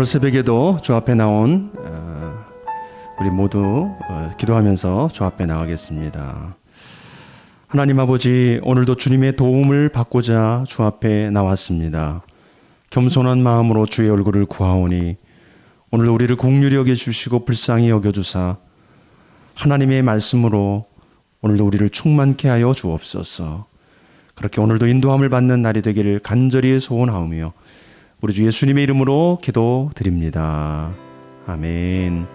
오늘 새벽에도 주 앞에 나온 우리 모두 기도하면서 주 앞에 나가겠습니다. 하나님 아버지, 오늘도 주님의 도움을 받고자 주 앞에 나왔습니다. 겸손한 마음으로 주의 얼굴을 구하오니 오늘 우리를 긍휼히 여겨주시고 불쌍히 여겨주사 하나님의 말씀으로 오늘도 우리를 충만케 하여 주옵소서. 그렇게 오늘도 인도함을 받는 날이 되기를 간절히 소원하오며 우리 주 예수님의 이름으로 기도드립니다. 아멘.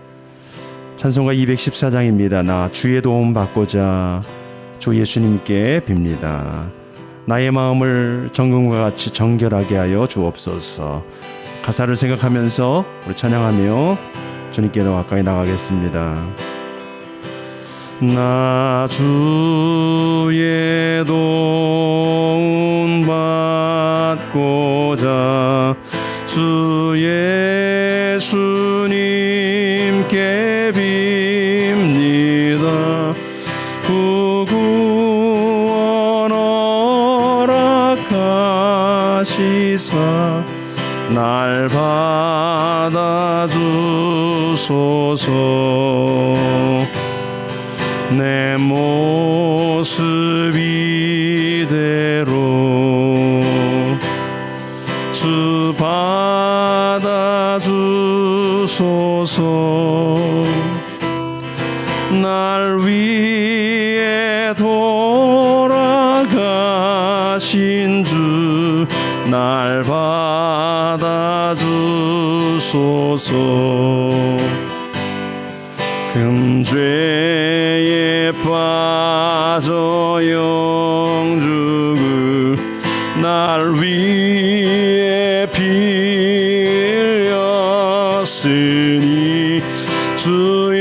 찬송가 214장입니다. 나 주의 도움 받고자 주 예수님께 빕니다. 나의 마음을 정금과 같이 정결하게 하여 주옵소서. 가사를 생각하면서 우리 찬양하며 주님께로 가까이 나가겠습니다. 나 주의 도움 받고자 주 예수님께 빕니다. 구원 허락하시사 날 받아주소서. 내 모습 이대로 주 받아주소서. 날 위해 돌아가신 주 날 받아주소서. 금죄에 빠져 영죽을 날 위해 빌렸으니 주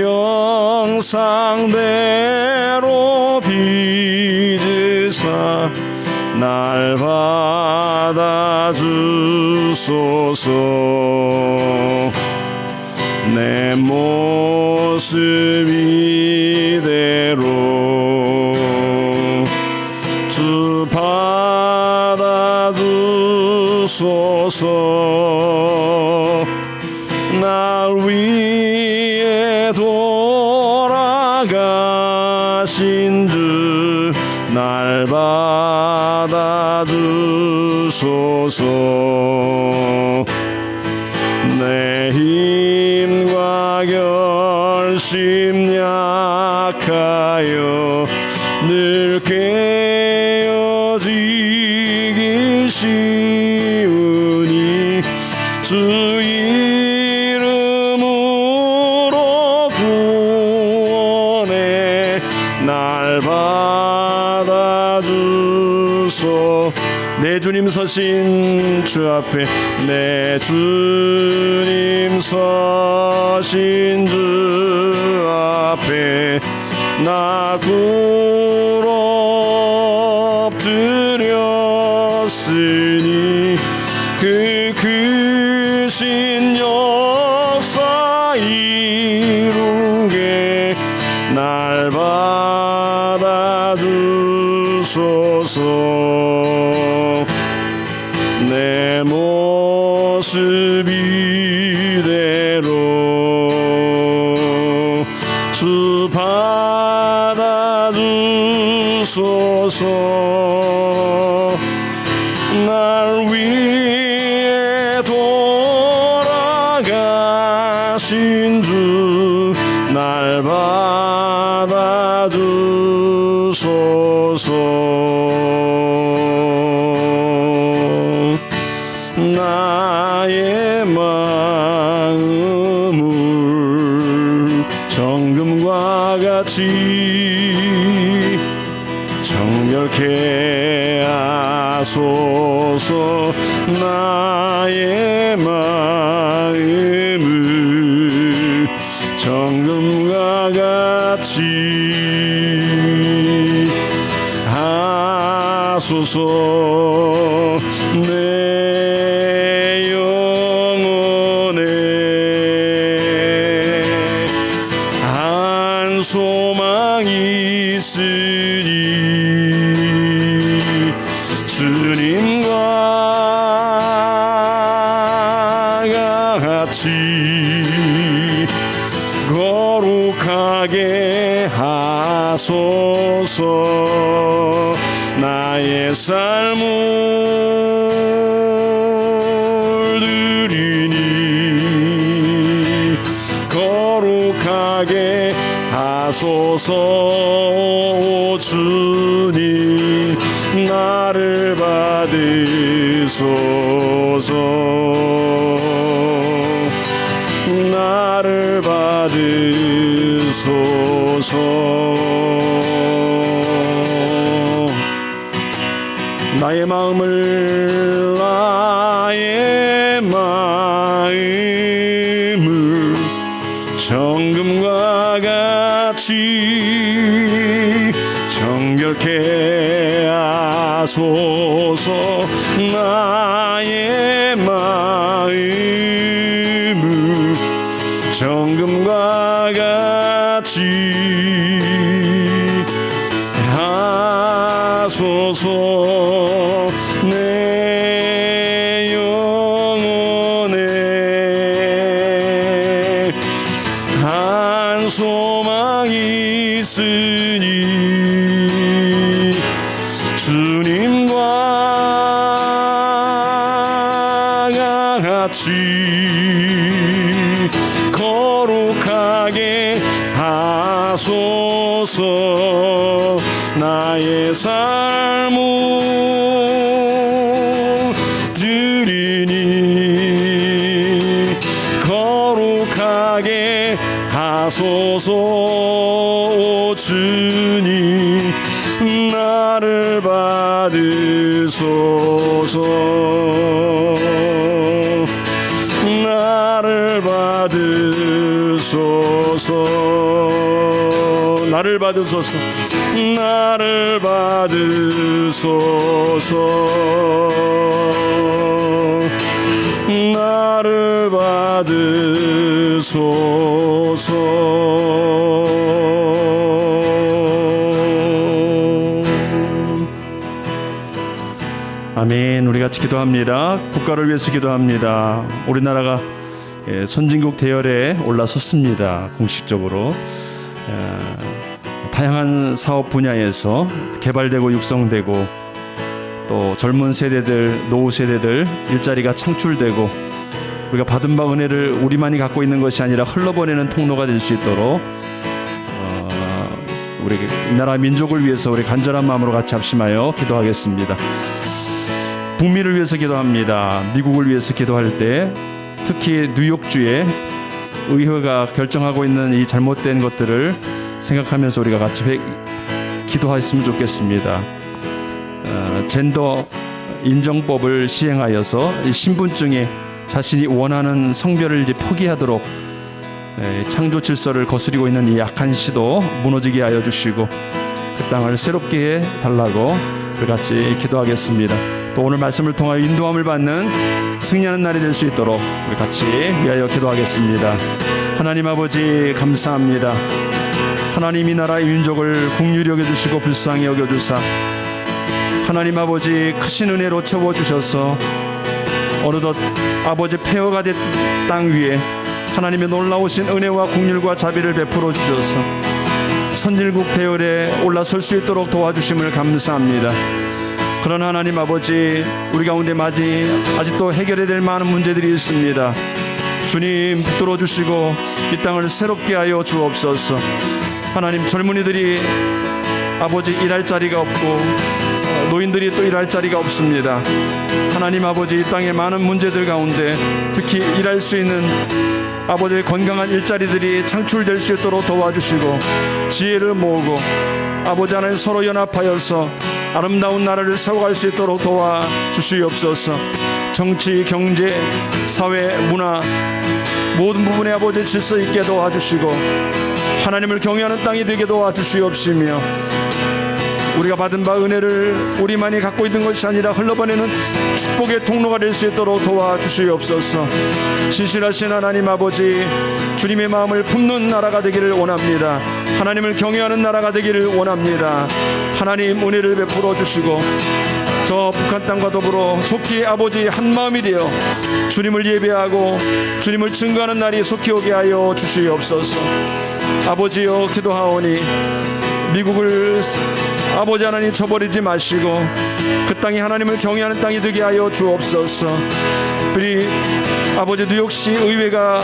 영상대로 빚으사 날 받아주소서. 내 모습 이대로 주 받아주소서. 날 위해 돌아가신 주 날 받아주소서. 내 힘과 결심 약하여 늘 깨어지기 쉬우니 주 이름으로 구원해 날 받아주소. 내 주님 서신 주 앞에 내 주님 서신 주 앞에 나 굴 엎드렸으니 그 크신 역사 이루게 날 받아주소서. 내 모습 이대로 주 받아주소서. 날 위해 돌아가신 주 날 받아주소서. 나의 마음을 정금과 같이 정결케 하소서. 나의 마음을 정금과 같이 하소서. 내 영혼에 한 소망이 있으니 주님과 같이 하소서. 나의 삶을 드리니 거룩하게 하소서. 오 주님 나를 받으소서. 나를 받으소서. 나의 마음을 정금과 같이 정결케 하소서. 나의 마음을 정금과 같이 하소서. 내 영혼에 한 소망이 있으니 주님과 같이 거룩하게 하소서. 나의 삶을 드리니 거룩하게 하소서. 오 주님 나를 받으소서. 나를 받으소서. 나를 받으소서. 나를 받으소서. 나를 받으소서. 아멘. 우리 같이 기도합니다. 국가를 위해서 기도합니다. 우리나라가 선진국 대열에 올라섰습니다. 공식적으로 다양한 사업 분야에서 개발되고 육성되고 또 젊은 세대들, 노후 세대들 일자리가 창출되고 우리가 받은 바 은혜를 우리만이 갖고 있는 것이 아니라 흘러보내는 통로가 될 수 있도록 우리 이 나라 민족을 위해서 우리 간절한 마음으로 같이 합심하여 기도하겠습니다. 북미를 위해서 기도합니다. 미국을 위해서 기도할 때 특히 뉴욕주의 의회가 결정하고 있는 이 잘못된 것들을 생각하면서 우리가 같이 기도했으면 좋겠습니다. 젠더 인정법을 시행하여서 신분증에 자신이 원하는 성별을 이제 포기하도록 창조 질서를 거스리고 있는 이 악한 시도 무너지게 하여 주시고 그 땅을 새롭게 해달라고 우리 같이 기도하겠습니다. 또 오늘 말씀을 통하여 인도함을 받는 승리하는 날이 될 수 있도록 우리 같이 위하여 기도하겠습니다. 하나님 아버지 감사합니다. 하나님 이 나라의 민족을 긍휼히 여겨주시고 불쌍히 여겨주사 하나님 아버지 크신 은혜로 채워주셔서 어느덧 아버지 폐허가 된 땅 위에 하나님의 놀라우신 은혜와 긍휼과 자비를 베풀어 주셔서 선진국 대열에 올라설 수 있도록 도와주심을 감사합니다. 그러나 하나님 아버지 우리 가운데 아직도 해결해야 될 많은 문제들이 있습니다. 주님 붙들어 주시고 이 땅을 새롭게 하여 주옵소서. 하나님 젊은이들이 아버지 일할 자리가 없고 노인들이 또 일할 자리가 없습니다. 하나님 아버지 이 땅의 많은 문제들 가운데 특히 일할 수 있는 아버지의 건강한 일자리들이 창출될 수 있도록 도와주시고 지혜를 모으고 아버지 하나님 서로 연합하여서 아름다운 나라를 세워갈 수 있도록 도와주시옵소서. 정치, 경제, 사회, 문화 모든 부분에 아버지 질서 있게 도와주시고 하나님을 경외하는 땅이 되게 도와주시옵시며 우리가 받은 바 은혜를 우리만이 갖고 있는 것이 아니라 흘러보내는 축복의 통로가 될 수 있도록 도와주시옵소서. 신실하신 하나님 아버지 주님의 마음을 품는 나라가 되기를 원합니다. 하나님을 경외하는 나라가 되기를 원합니다. 하나님 은혜를 베풀어 주시고 저 북한 땅과 더불어 속히 아버지 한 마음이 되어 주님을 예배하고 주님을 증거하는 날이 속히 오게 하여 주시옵소서. 아버지여 기도하오니 미국을 아버지 하나님 저버리지 마시고 그 땅이 하나님을 경외하는 땅이 되게 하여 주옵소서. 우리 아버지 뉴욕시 의회가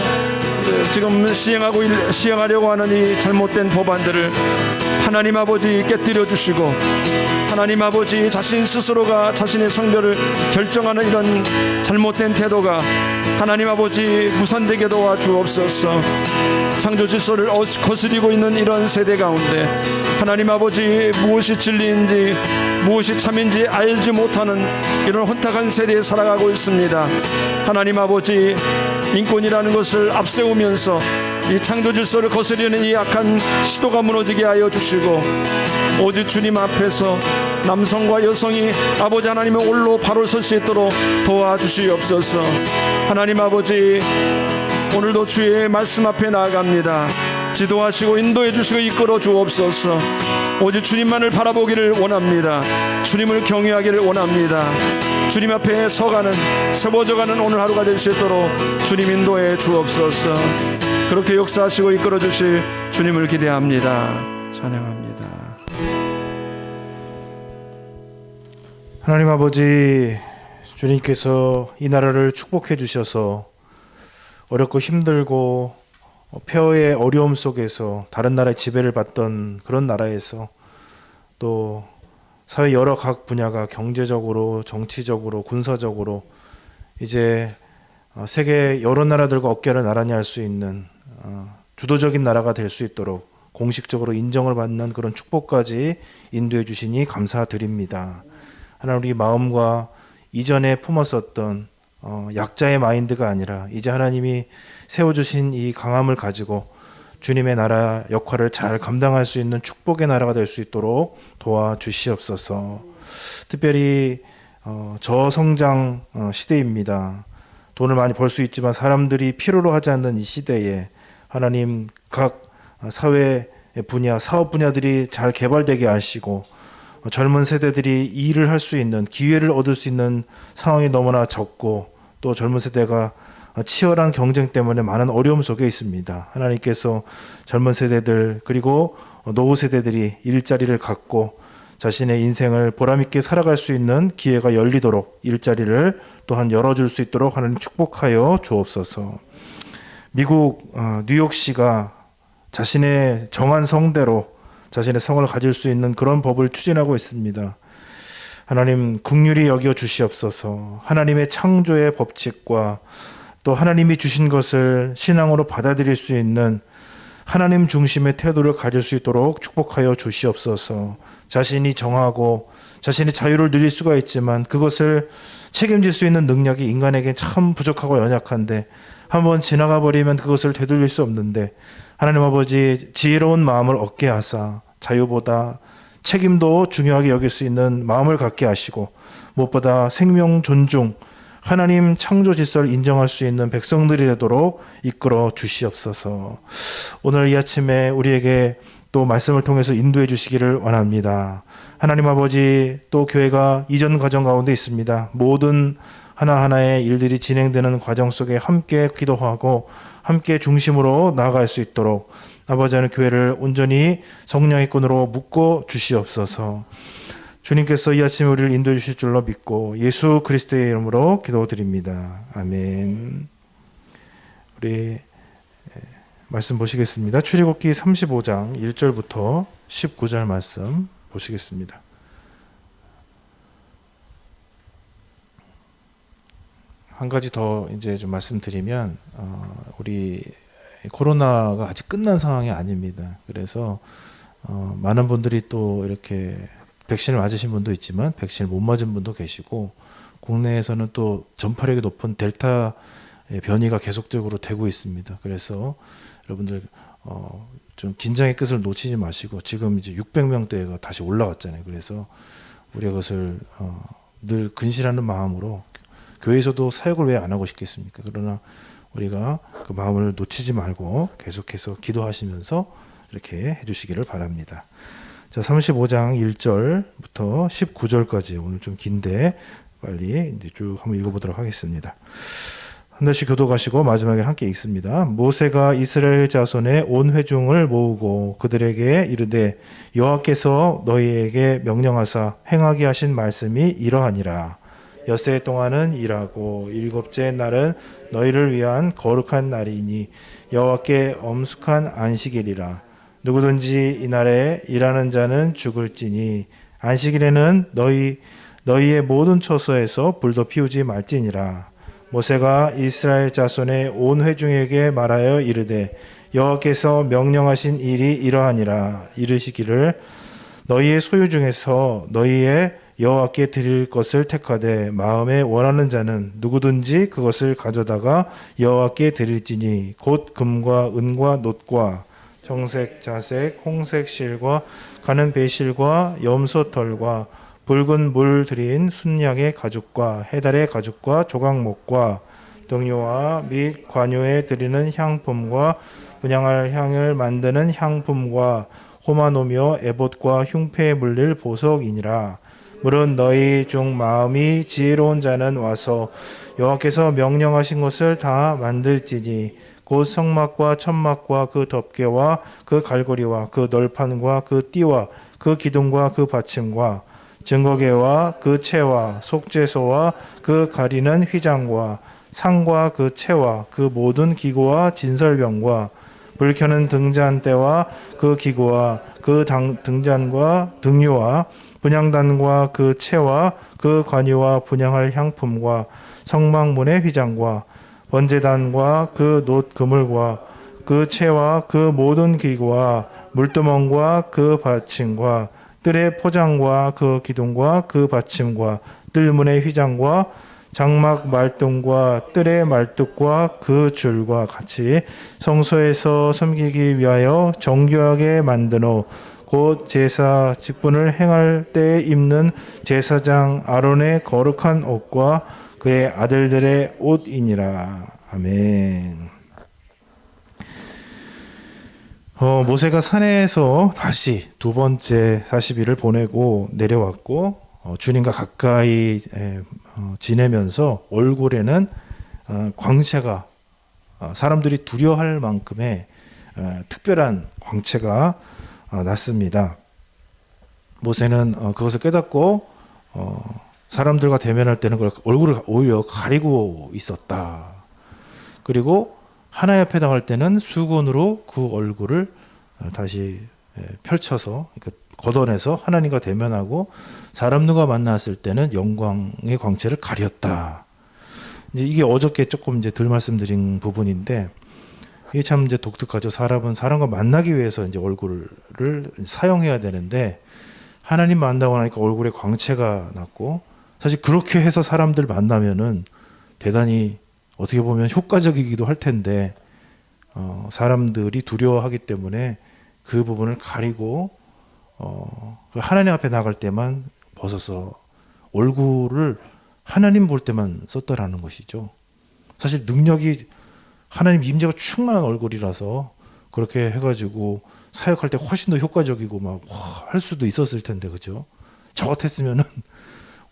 지금 시행하려고 하는 이 잘못된 법안들을 하나님 아버지 깨뜨려 주시고 하나님 아버지 자신 스스로가 자신의 성별을 결정하는 이런 잘못된 태도가 하나님 아버지 무산되게 도와주옵소서. 창조 질서를 거스리고 있는 이런 세대 가운데 하나님 아버지 무엇이 진리인지 무엇이 참인지 알지 못하는 이런 혼탁한 세대에 살아가고 있습니다. 하나님 아버지 인권이라는 것을 앞세우면서 이 창조 질서를 거스르는 이 악한 시도가 무너지게 하여 주시고 오직 주님 앞에서 남성과 여성이 아버지 하나님의 올로 바로 설 수 있도록 도와주시옵소서. 하나님 아버지 오늘도 주의 말씀 앞에 나아갑니다. 지도하시고 인도해 주시고 이끌어 주옵소서. 오직 주님만을 바라보기를 원합니다. 주님을 경외하기를 원합니다. 주님 앞에 서가는 세워져가는 오늘 하루가 될 수 있도록 주님 인도해 주옵소서. 그렇게 역사하시고 이끌어 주실 주님을 기대합니다. 찬양합니다. 하나님 아버지, 주님께서 이 나라를 축복해 주셔서 어렵고 힘들고 폐허의 어려움 속에서 다른 나라의 지배를 받던 그런 나라에서 또 사회 여러 각 분야가 경제적으로, 정치적으로, 군사적으로 이제 세계 여러 나라들과 어깨를 나란히 할 수 있는 주도적인 나라가 될 수 있도록 공식적으로 인정을 받는 그런 축복까지 인도해 주시니 감사드립니다. 하나님, 우리 마음과 이전에 품었었던 약자의 마인드가 아니라 이제 하나님이 세워주신 이 강함을 가지고 주님의 나라 역할을 잘 감당할 수 있는 축복의 나라가 될 수 있도록 도와주시옵소서. 특별히 저성장 시대입니다. 돈을 많이 벌 수 있지만 사람들이 필요로 하지 않는 이 시대에 하나님 각 사회 분야, 사업 분야들이 잘 개발되게 하시고 젊은 세대들이 일을 할 수 있는 기회를 얻을 수 있는 상황이 너무나 적고 또 젊은 세대가 치열한 경쟁 때문에 많은 어려움 속에 있습니다. 하나님께서 젊은 세대들 그리고 노후 세대들이 일자리를 갖고 자신의 인생을 보람있게 살아갈 수 있는 기회가 열리도록 일자리를 또한 열어줄 수 있도록 하나님 축복하여 주옵소서. 미국 뉴욕시가 자신의 정한 성대로 자신의 성을 가질 수 있는 그런 법을 추진하고 있습니다. 하나님 긍휼히 여겨 주시옵소서. 하나님의 창조의 법칙과 또 하나님이 주신 것을 신앙으로 받아들일 수 있는 하나님 중심의 태도를 가질 수 있도록 축복하여 주시옵소서. 자신이 정하고 자신의 자유를 누릴 수가 있지만 그것을 책임질 수 있는 능력이 인간에게 참 부족하고 연약한데 한번 지나가 버리면 그것을 되돌릴 수 없는데 하나님 아버지 지혜로운 마음을 얻게 하사 자유보다 책임도 중요하게 여길 수 있는 마음을 갖게 하시고 무엇보다 생명 존중 하나님 창조 질서를 인정할 수 있는 백성들이 되도록 이끌어 주시옵소서. 오늘 이 아침에 우리에게 또 말씀을 통해서 인도해 주시기를 원합니다. 하나님 아버지, 또 교회가 이전 과정 가운데 있습니다. 모든 하나하나의 일들이 진행되는 과정 속에 함께 기도하고 함께 중심으로 나아갈 수 있도록 아버지 하나님 교회를 온전히 성령의 끈으로 묶어 주시옵소서. 주님께서 이 아침에 우리를 인도해 주실 줄로 믿고 예수 그리스도의 이름으로 기도드립니다. 아멘. 우리 말씀 보시겠습니다. 출애굽기 35장 1절부터 19절 말씀 보시겠습니다. 한 가지 더 이제 좀 말씀드리면 우리 코로나가 아직 끝난 상황이 아닙니다. 그래서 많은 분들이 또 이렇게 백신을 맞으신 분도 있지만 백신을 못 맞은 분도 계시고 국내에서는 또 전파력이 높은 델타 변이가 계속적으로 되고 있습니다. 그래서 여러분들 좀 긴장의 끝을 놓치지 마시고 지금 이제 600명대가 다시 올라갔잖아요. 그래서 우리가 그것을 늘 근실하는 마음으로 교회에서도 사역을 왜 안 하고 싶겠습니까? 그러나 우리가 그 마음을 놓치지 말고 계속해서 기도하시면서 이렇게 해주시기를 바랍니다. 자, 35장 1절부터 19절까지 오늘 좀 긴데 빨리 이제 쭉 한번 읽어보도록 하겠습니다. 한 달씩 교도가시고 마지막에 함께 읽습니다. 모세가 이스라엘 자손의 온 회중을 모으고 그들에게 이르되 여호와께서 너희에게 명령하사 행하게 하신 말씀이 이러하니라. 엿새 동안은 일하고 일곱째 날은 너희를 위한 거룩한 날이니 여호와께 엄숙한 안식일이라. 누구든지 이날에 일하는 자는 죽을지니 안식일에는 너희의 모든 처소에서 불도 피우지 말지니라. 모세가 이스라엘 자손의 온 회중에게 말하여 이르되 여호와께서 명령하신 일이 이러하니라. 이르시기를 너희의 소유 중에서 너희의 여호와께 드릴 것을 택하되 마음에 원하는 자는 누구든지 그것을 가져다가 여호와께 드릴지니 곧 금과 은과 놋과 정색, 자색, 홍색 실과 가는 배실과 염소털과 붉은 물 들인 순양의 가죽과 해달의 가죽과 조각목과 동료와 및 관요에 드리는 향품과 분향할 향을 만드는 향품과 호마노며 에봇과 흉패에 물릴 보석이니라. 물은 너희 중 마음이 지혜로운 자는 와서 여호와께서 명령하신 것을 다 만들지니 곧 성막과 천막과 그 덮개와 그 갈고리와 그 널판과 그 띠와 그 기둥과 그 받침과 증거계와 그 채와 속죄소와 그 가리는 휘장과 상과 그 채와 그 모든 기구와 진설병과 불 켜는 등잔대와 그 기구와 그 등잔과 등유와 분향단과 그 채와 그 관유와 분향할 향품과 성막문의 휘장과 번제단과 그 놋 그물과 그 채와 그 모든 기구와 물두멍과 그 받침과 뜰의 포장과 그 기둥과 그 받침과 뜰문의 휘장과 장막 말등과 뜰의 말뚝과 그 줄과 같이 성소에서 섬기기 위하여 정교하게 만드노 곧 제사 직분을 행할 때 입는 제사장 아론의 거룩한 옷과 그의 아들들의 옷이니라. 아멘. 모세가 산에서 다시 두 번째 40일을 보내고 내려왔고 주님과 가까이 지내면서 얼굴에는 광채가 사람들이 두려워할 만큼의 특별한 광채가 났습니다. 모세는 그것을 깨닫고 사람들과 대면할 때는 그걸 얼굴을 오히려 가리고 있었다. 그리고 하나님 앞에 나갈 때는 수건으로 그 얼굴을 다시 펼쳐서 걷어내서 하나님과 대면하고 사람들과 만났을 때는 영광의 광채를 가렸다. 이제 이게 어저께 조금 이제 덜 말씀드린 부분인데 이게 참 이제 독특하죠. 사람은 사람과 만나기 위해서 이제 얼굴을 사용해야 되는데 하나님 만나고 나니까 얼굴에 광채가 났고 사실 그렇게 해서 사람들 만나면은 대단히 어떻게 보면 효과적이기도 할 텐데 사람들이 두려워하기 때문에 그 부분을 가리고 하나님 앞에 나갈 때만 벗어서 얼굴을 하나님 볼 때만 썼다라는 것이죠. 사실 능력이 하나님 임재가 충만한 얼굴이라서 그렇게 해가지고 사역할 때 훨씬 더 효과적이고 막 할 수도 있었을 텐데 그죠? 저 같았으면은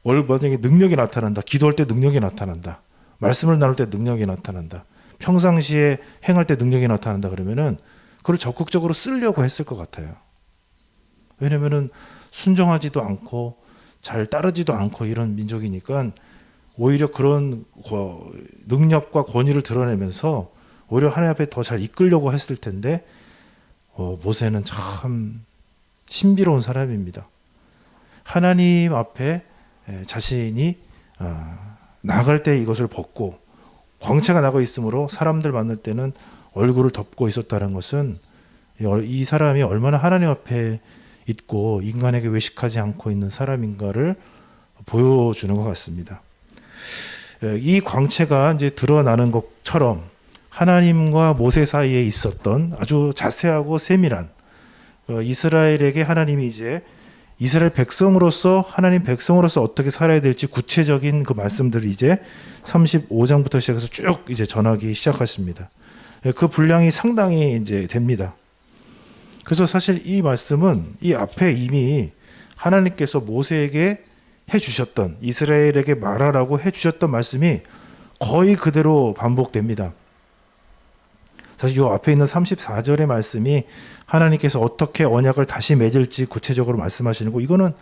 만약에 능력이 나타난다. 기도할 때 능력이 나타난다. 말씀을 나눌 때 능력이 나타난다. 평상시에 행할 때 능력이 나타난다 그러면은 그걸 적극적으로 쓰려고 했을 것 같아요. 왜냐면은 순종하지도 않고 잘 따르지도 않고 이런 민족이니까 오히려 그런 능력과 권위를 드러내면서 오히려 하나님 앞에 더 잘 이끌려고 했을 텐데 모세는 참 신비로운 사람입니다. 하나님 앞에 자신이 나갈 때 이것을 벗고 광채가 나고 있으므로 사람들 만날 때는 얼굴을 덮고 있었다는 것은 이 사람이 얼마나 하나님 앞에 있고 인간에게 외식하지 않고 있는 사람인가를 보여주는 것 같습니다. 이 광채가 이제 드러나는 것처럼 하나님과 모세 사이에 있었던 아주 자세하고 세밀한 이스라엘에게 하나님이 이제 이스라엘 백성으로서 하나님 백성으로서 어떻게 살아야 될지 구체적인 그 말씀들을 이제 35장부터 시작해서 쭉 이제 전하기 시작하십니다. 그 분량이 상당히 이제 됩니다. 그래서 사실 이 말씀은 이 앞에 이미 하나님께서 모세에게 해주셨던 이스라엘에게 말하라고 해주셨던 말씀이 거의 그대로 반복됩니다. 사실 이 앞에 있는 34절의 말씀이 하나님께서 어떻게 언약을 다시 맺을지 구체적으로 말씀하시는 거, 이거는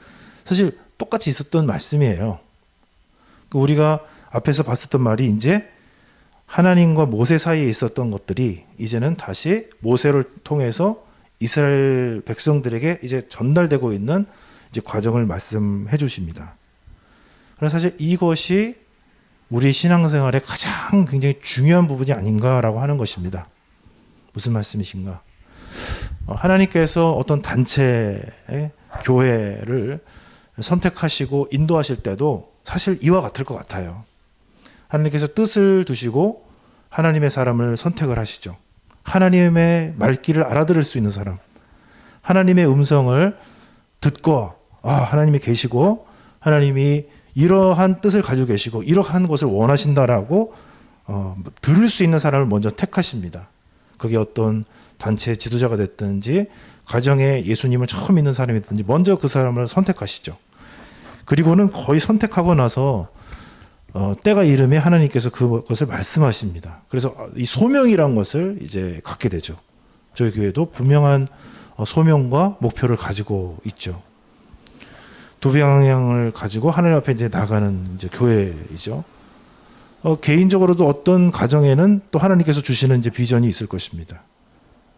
사실 똑같이 있었던 말씀이에요. 우리가 앞에서 봤었던 말이 이제 하나님과 모세 사이에 있었던 것들이 이제는 다시 모세를 통해서 이스라엘 백성들에게 이제 전달되고 있는 이제 과정을 말씀해 주십니다. 그래서 사실 이것이 우리 신앙생활의 가장 굉장히 중요한 부분이 아닌가라고 하는 것입니다. 무슨 말씀이신가? 하나님께서 어떤 단체의 교회를 선택하시고 인도하실 때도 사실 이와 같을 것 같아요. 하나님께서 뜻을 두시고 하나님의 사람을 선택을 하시죠. 하나님의 말귀를 알아들을 수 있는 사람, 하나님의 음성을 듣고 하나님이 계시고 하나님이 이러한 뜻을 가지고 계시고 이러한 것을 원하신다라고 들을 수 있는 사람을 먼저 택하십니다. 그게 어떤 단체의 지도자가 됐든지 가정에 예수님을 처음 믿는 사람이든지 먼저 그 사람을 선택하시죠. 그리고는 거의 선택하고 나서 때가 이름에 하나님께서 그것을 말씀하십니다. 그래서 이 소명이란 것을 이제 갖게 되죠. 저희 교회도 분명한 소명과 목표를 가지고 있죠. 두 방향을 가지고 하나님 앞에 이제 나가는 이제 교회이죠. 개인적으로도 어떤 가정에는 또 하나님께서 주시는 이제 비전이 있을 것입니다.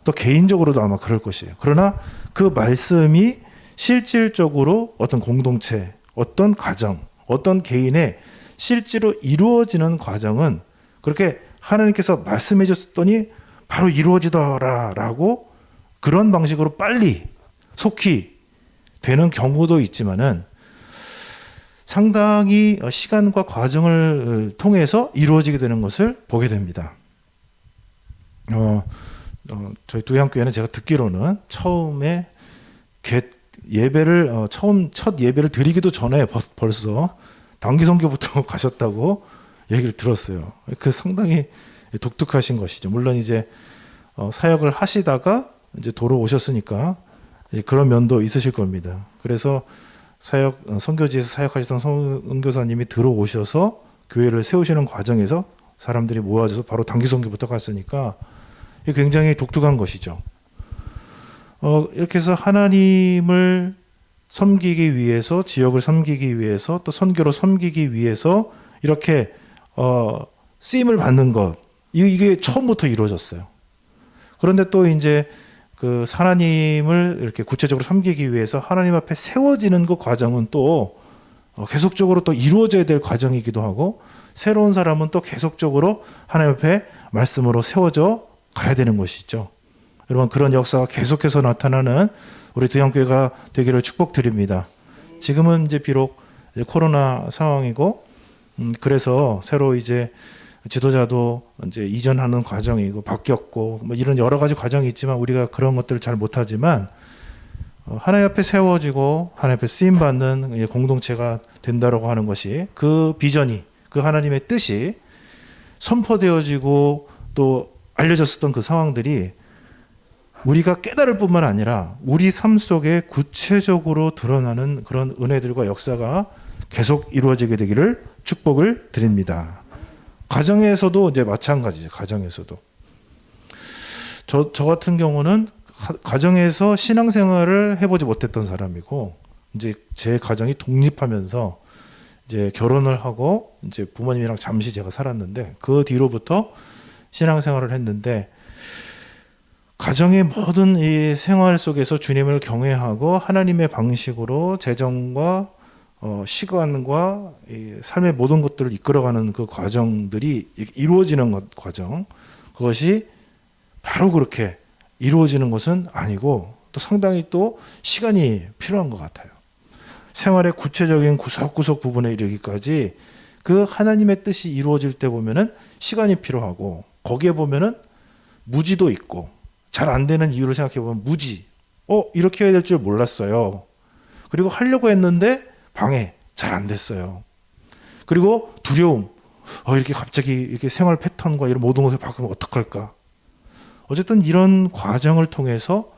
또 개인적으로도 아마 그럴 것이에요. 그러나 그 말씀이 실질적으로 어떤 공동체, 어떤 가정, 어떤 개인의 실제로 이루어지는 과정은 그렇게 하나님께서 말씀해 줬더니 바로 이루어지더라라고 그런 방식으로 빨리 속히 되는 경우도 있지만은 상당히 시간과 과정을 통해서 이루어지게 되는 것을 보게 됩니다. 저희 두양교회는 제가 듣기로는 처음에 예배를 첫 예배를 드리기도 전에 벌써 단기 선교부터 가셨다고 얘기를 들었어요. 그 상당히 독특하신 것이죠. 물론 이제 사역을 하시다가 이제 도로 오셨으니까 그런 면도 있으실 겁니다. 그래서 선교지에서 사역하시던 선교사님이 들어오셔서 교회를 세우시는 과정에서 사람들이 모아져서 바로 단기 선교부터 갔으니까 굉장히 독특한 것이죠. 이렇게 해서 하나님을 섬기기 위해서, 지역을 섬기기 위해서, 또 선교로 섬기기 위해서 이렇게 쓰임을 받는 것, 이게 처음부터 이루어졌어요. 그런데 또 이제 그 하나님을 이렇게 구체적으로 섬기기 위해서 하나님 앞에 세워지는 그 과정은 또 계속적으로 또 이루어져야 될 과정이기도 하고, 새로운 사람은 또 계속적으로 하나님 앞에 말씀으로 세워져 가야 되는 것이죠. 여러분, 그런 역사가 계속해서 나타나는 우리 두양교회가 되기를 축복드립니다. 지금은 이제 비록 이제 코로나 상황이고, 그래서 새로 이제 지도자도 이제 이전하는 과정이고 바뀌었고 뭐 이런 여러 가지 과정이 있지만 우리가 그런 것들을 잘 못하지만 하나님 앞에 세워지고 하나님 앞에 쓰임 받는 공동체가 된다라고 하는 것이, 그 비전이, 그 하나님의 뜻이 선포되어지고 또 알려졌었던 그 상황들이 우리가 깨달을 뿐만 아니라 우리 삶 속에 구체적으로 드러나는 그런 은혜들과 역사가 계속 이루어지게 되기를 축복을 드립니다. 가정에서도 이제 마찬가지죠. 가정에서도 저 같은 경우는 가정에서 신앙생활을 해보지 못했던 사람이고, 이제 제 가정이 독립하면서 이제 결혼을 하고 이제 부모님이랑 잠시 제가 살았는데, 그 뒤로부터 신앙생활을 했는데, 가정의 모든 이 생활 속에서 주님을 경외하고 하나님의 방식으로 재정과 시간과 이 삶의 모든 것들을 이끌어가는 그 과정들이 이루어지는 과정, 그것이 바로 그렇게 이루어지는 것은 아니고 또 상당히 또 시간이 필요한 것 같아요. 생활의 구체적인 구석구석 부분에 이르기까지 그 하나님의 뜻이 이루어질 때 보면은 시간이 필요하고, 거기에 보면은 무지도 있고, 잘 안 되는 이유를 생각해 보면 무지, 이렇게 해야 될 줄 몰랐어요. 그리고 하려고 했는데 방해, 잘 안 됐어요. 그리고 두려움, 이렇게 갑자기 이렇게 생활 패턴과 이런 모든 것을 바꾸면 어떡할까. 어쨌든 이런 과정을 통해서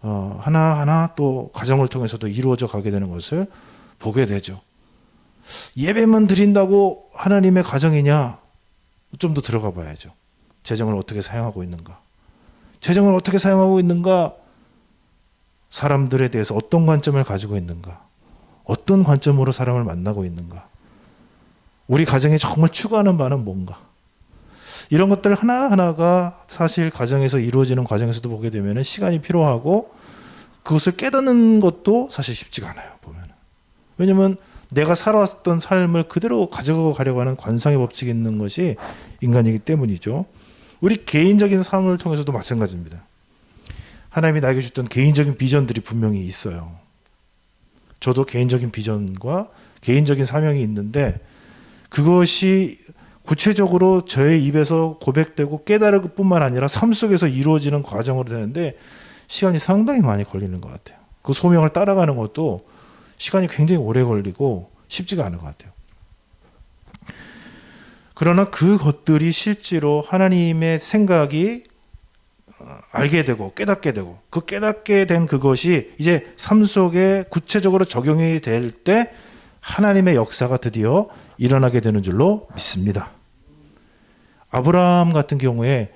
하나하나 또 과정을 통해서도 이루어져 가게 되는 것을 보게 되죠. 예배만 드린다고 하나님의 가정이냐? 좀 더 들어가 봐야죠. 재정을 어떻게 사용하고 있는가? 재정을 어떻게 사용하고 있는가? 사람들에 대해서 어떤 관점을 가지고 있는가? 어떤 관점으로 사람을 만나고 있는가? 우리 가정에 정말 추구하는 바는 뭔가? 이런 것들 하나하나가 사실 가정에서 이루어지는 과정에서도 보게 되면 시간이 필요하고 그것을 깨닫는 것도 사실 쉽지가 않아요. 보면. 왜냐하면 내가 살아왔던 삶을 그대로 가져가고 가려고 하는 관상의 법칙이 있는 것이 인간이기 때문이죠. 우리 개인적인 삶을 통해서도 마찬가지입니다. 하나님이 나에게 줬던 개인적인 비전들이 분명히 있어요. 저도 개인적인 비전과 개인적인 사명이 있는데 그것이 구체적으로 저의 입에서 고백되고 깨달을 뿐만 아니라 삶 속에서 이루어지는 과정으로 되는데 시간이 상당히 많이 걸리는 것 같아요. 그 소명을 따라가는 것도 시간이 굉장히 오래 걸리고 쉽지가 않은 것 같아요. 그러나 그것들이 실제로 하나님의 생각이 알게 되고 깨닫게 되고 그 깨닫게 된 그것이 이제 삶 속에 구체적으로 적용이 될 때 하나님의 역사가 드디어 일어나게 되는 줄로 믿습니다. 아브라함 같은 경우에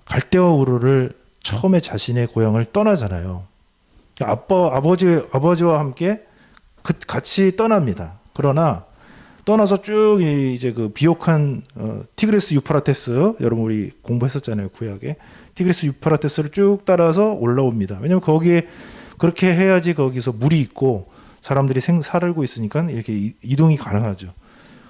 갈대아 우르를 처음에 자신의 고향을 떠나잖아요. 아버지와 함께 같이 떠납니다. 그러나 떠나서 쭉 이제 그 비옥한 티그리스 유프라테스, 여러분 우리 공부했었잖아요, 구약에. 티그리스 유프라테스를 쭉 따라서 올라옵니다. 왜냐하면 거기에 그렇게 해야지 거기서 물이 있고 사람들이 살고 있으니까 이렇게 이동이 가능하죠.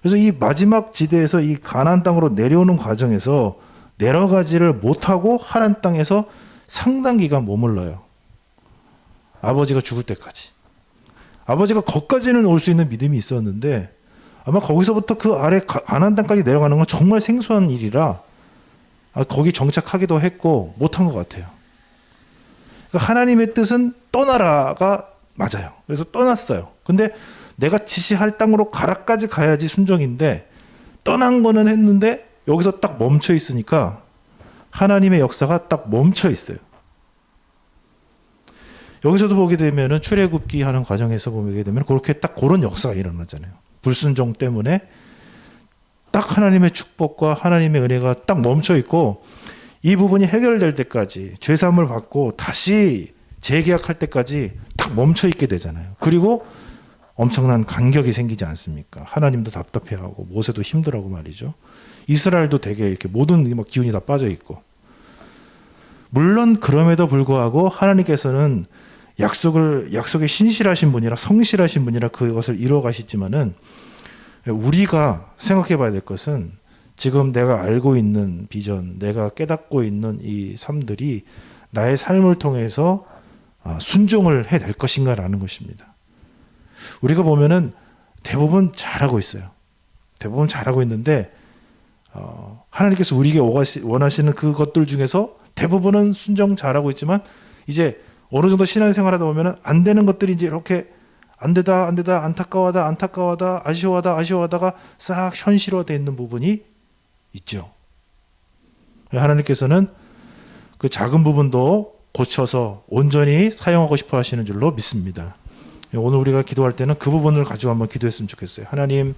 그래서 이 마지막 지대에서 이 가나안 땅으로 내려오는 과정에서 내려가지를 못하고 하나님 땅에서 상당 기간 머물러요. 아버지가 죽을 때까지. 아버지가 거기까지는 올 수 있는 믿음이 있었는데 아마 거기서부터 그 아래 가나안 땅까지 내려가는 건 정말 생소한 일이라 거기 정착하기도 했고 못한 것 같아요. 그러니까 하나님의 뜻은 떠나라가 맞아요. 그래서 떠났어요. 근데 내가 지시할 땅으로 가라까지 가야지 순종인데 떠난 거는 했는데 여기서 딱 멈춰 있으니까 하나님의 역사가 딱 멈춰 있어요. 여기서도 보게 되면은 출애굽기 하는 과정에서 보게 되면 그렇게 딱 그런 역사가 일어나잖아요. 불순종 때문에 딱 하나님의 축복과 하나님의 은혜가 딱 멈춰 있고 이 부분이 해결될 때까지 죄사함을 받고 다시 재계약할 때까지 딱 멈춰 있게 되잖아요. 그리고 엄청난 간격이 생기지 않습니까? 하나님도 답답해하고 모세도 힘들어하고 말이죠. 이스라엘도 되게 이렇게 모든 막 기운이 다 빠져 있고. 물론 그럼에도 불구하고 하나님께서는 약속에 신실하신 분이라 성실하신 분이라 그것을 이루어 가시지만은 우리가 생각해 봐야 될 것은 지금 내가 알고 있는 비전, 내가 깨닫고 있는 이 삶들이 나의 삶을 통해서 순종을 해낼 것인가라는 것입니다. 우리가 보면은 대부분 잘하고 있어요. 대부분 잘하고 있는데 하나님께서 우리에게 원하시는 그것들 중에서 대부분은 순종 잘하고 있지만 이제 어느 정도 신앙생활하다 보면은 안 되는 것들이 이제 이렇게 안 되다 안타까워하다 아쉬워하다가 싹 현실화되어 있는 부분이 있죠. 하나님께서는 그 작은 부분도 고쳐서 온전히 사용하고 싶어 하시는 줄로 믿습니다. 오늘 우리가 기도할 때는 그 부분을 가지고 한번 기도했으면 좋겠어요. 하나님,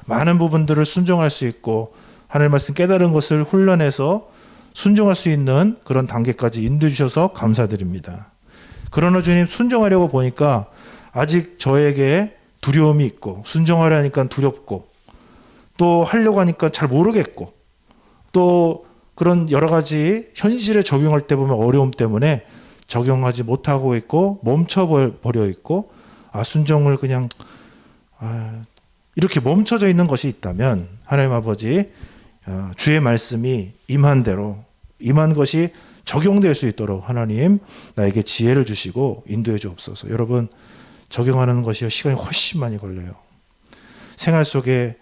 많은 부분들을 순종할 수 있고 하나님 말씀 깨달은 것을 훈련해서 순종할 수 있는 그런 단계까지 인도해 주셔서 감사드립니다. 그러나 주님, 순종하려고 보니까 아직 저에게 두려움이 있고 순종하려 하니까 두렵고 또 하려고 하니까 잘 모르겠고 또 그런 여러 가지 현실에 적용할 때 보면 어려움 때문에 적용하지 못하고 있고 멈춰버려 있고 순종을 그냥 이렇게 멈춰져 있는 것이 있다면 하나님 아버지 주의 말씀이 임한 것이 적용될 수 있도록 하나님 나에게 지혜를 주시고 인도해 주옵소서. 여러분, 적용하는 것이 시간이 훨씬 많이 걸려요. 생활 속에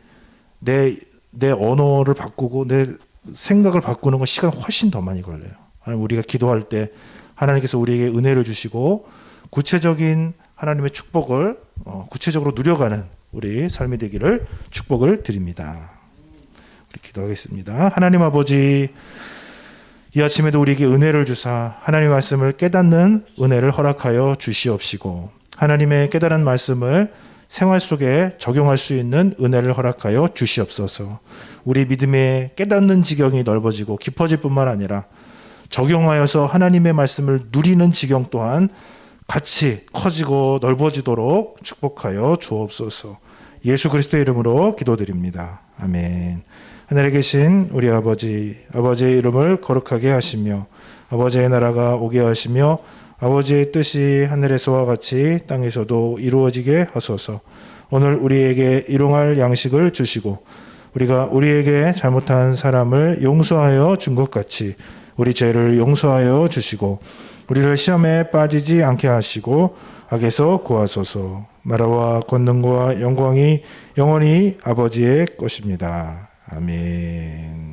내 언어를 바꾸고 내 생각을 바꾸는 건 시간 훨씬 더 많이 걸려요. 하나님, 우리가 기도할 때 하나님께서 우리에게 은혜를 주시고 구체적인 하나님의 축복을 구체적으로 누려가는 우리 삶이 되기를 축복을 드립니다. 우리 기도하겠습니다. 하나님 아버지, 이 아침에도 우리에게 은혜를 주사 하나님의 말씀을 깨닫는 은혜를 허락하여 주시옵시고 하나님의 깨달은 말씀을 생활 속에 적용할 수 있는 은혜를 허락하여 주시옵소서. 우리 믿음의 깨닫는 지경이 넓어지고 깊어질 뿐만 아니라 적용하여서 하나님의 말씀을 누리는 지경 또한 같이 커지고 넓어지도록 축복하여 주옵소서. 예수 그리스도의 이름으로 기도드립니다. 아멘. 하늘에 계신 우리 아버지, 아버지의 이름을 거룩하게 하시며 아버지의 나라가 오게 하시며 아버지의 뜻이 하늘에서와 같이 땅에서도 이루어지게 하소서. 오늘 우리에게 일용할 양식을 주시고 우리가 우리에게 잘못한 사람을 용서하여 준 것 같이 우리 죄를 용서하여 주시고 우리를 시험에 빠지지 않게 하시고 악에서 구하소서. 나라와 권능과 영광이 영원히 아버지의 것입니다. 아멘.